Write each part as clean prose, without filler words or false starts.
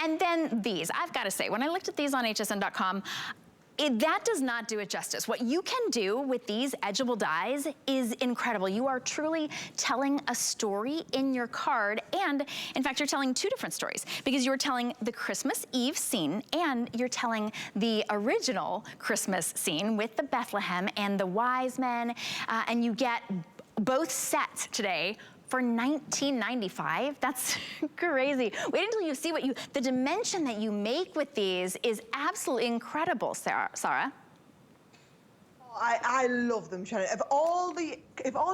And then these, I've got to say, when I looked at these on hsn.com, that does not do it justice. What you can do with these edgeable dies is incredible. You are truly telling a story in your card, and in fact, you're telling two different stories, because you're telling the Christmas Eve scene and you're telling the original Christmas scene with the Bethlehem and the wise men, and you get both sets today for $19.95. That's crazy. Wait until you see the dimension that you make with these is absolutely incredible, Sarah. I love them, Shannon. Of all the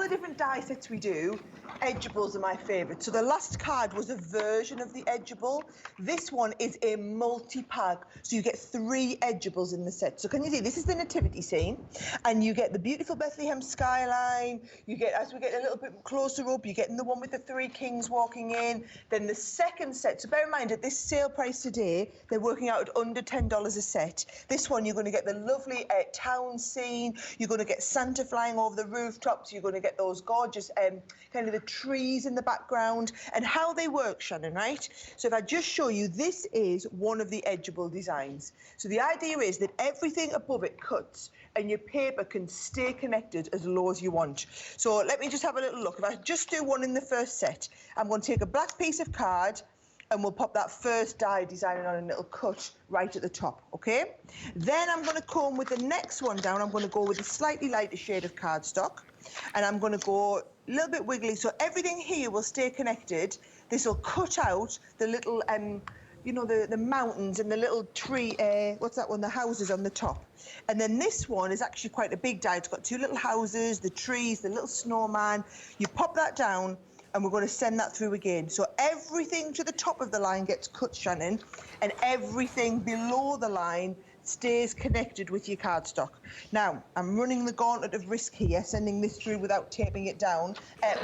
different die sets we do, edgeables are my favourite. So the last card was a version of the edgeable. This one is a multi-pack, so you get 3 edgeables in the set. So can you see, this is the nativity scene, and you get the beautiful Bethlehem skyline. You get, as we get a little bit closer up, you're getting the one with the 3 kings walking in. Then the second set, so bear in mind, at this sale price today, they're working out at under $10 a set. This one, you're going to get the lovely town scene. You're going to get Santa flying over the rooftops. You're going to get those gorgeous kind of the trees in the background. And how they work, Shannon, right? So if I just show you, this is one of the edgeable designs. So the idea is that everything above it cuts and your paper can stay connected as low as you want. So let me just have a little look. If I just do one in the first set, I'm going to take a black piece of card and we'll pop that first die design on and it'll cut right at the top, okay? Then I'm going to come with the next one down. I'm going to go with a slightly lighter shade of cardstock, and I'm going to go a little bit wiggly, so everything here will stay connected. This will cut out the little, you know, the mountains and the little tree, what's that one, the houses on the top. And then this one is actually quite a big die. It's got 2 little houses, the trees, the little snowman. You pop that down, and we're going to send that through again. So everything to the top of the line gets cut, Shannon, and everything below the line stays connected with your cardstock. Now, I'm running the gauntlet of risk here, sending this through without taping it down.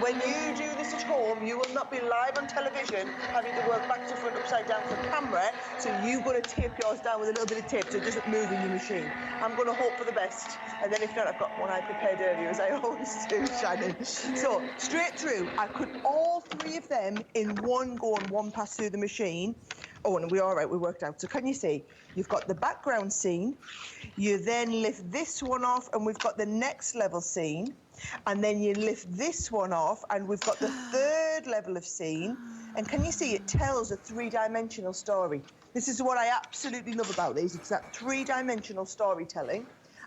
When you do this at home, you will not be live on television having to work back to front, upside down for camera, so you've got to tape yours down with a little bit of tape so it doesn't move in your machine. I'm going to hope for the best, and then if not, I've got one I prepared earlier, as I always do, Shannon. So, straight through, I cut all 3 of them in one go and one pass through the machine. Oh, and we're all right, we worked out. So can you see, you've got the background scene, you then lift this one off, and we've got the next level scene, and then you lift this one off, and we've got the 3rd level of scene, and can you see, it tells a 3-dimensional story. This is what I absolutely love about these, it's that 3-dimensional storytelling.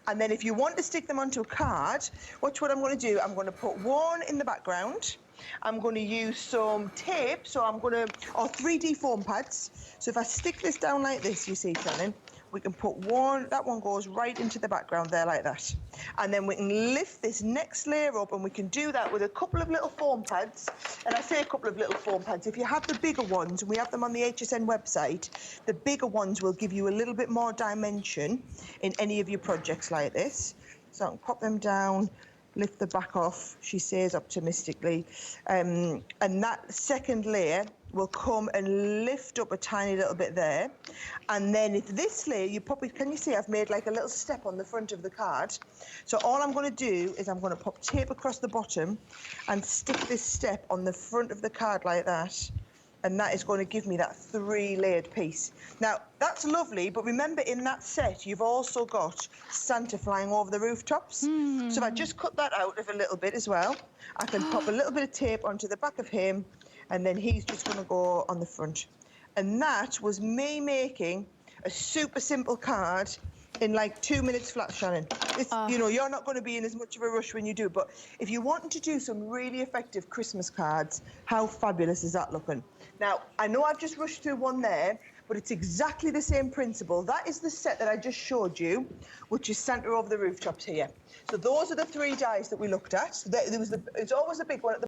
And then if you want to stick them onto a card, watch what I'm going to do. I'm going to put one in the background. I'm going to use some tape, so I'm going to, or 3D foam pads. So if I stick this down like this, you see, Shannon, we can put one, that one goes right into the background there like that. And then we can lift this next layer up, and we can do that with a couple of little foam pads. And I say a couple of little foam pads. If you have the bigger ones, and we have them on the HSN website, the bigger ones will give you a little bit more dimension in any of your projects like this. So I can pop them down, lift the back off, she says optimistically. And that second layer will come and lift up a tiny little bit there. And then if this layer, you pop it, can you see I've made like a little step on the front of the card? So all I'm going to do is I'm going to pop tape across the bottom and stick this step on the front of the card like that. And that is going to give me that 3-layered piece. Now, that's lovely, but remember in that set, you've also got Santa flying over the rooftops. So if I just cut that out of a little bit as well, I can pop a little bit of tape onto the back of him, and then he's just going to go on the front. And that was me making a super simple card in like 2 minutes flat, Shannon. It's, you know, you're not going to be in as much of a rush when you do it, but if you're wanting to do some really effective Christmas cards, how fabulous is that looking? Now, I know I've just rushed through one there, but it's exactly the same principle. That is the set that I just showed you, which is Santa over the rooftops here. So those are the 3 dies that we looked at. It's always a big one at the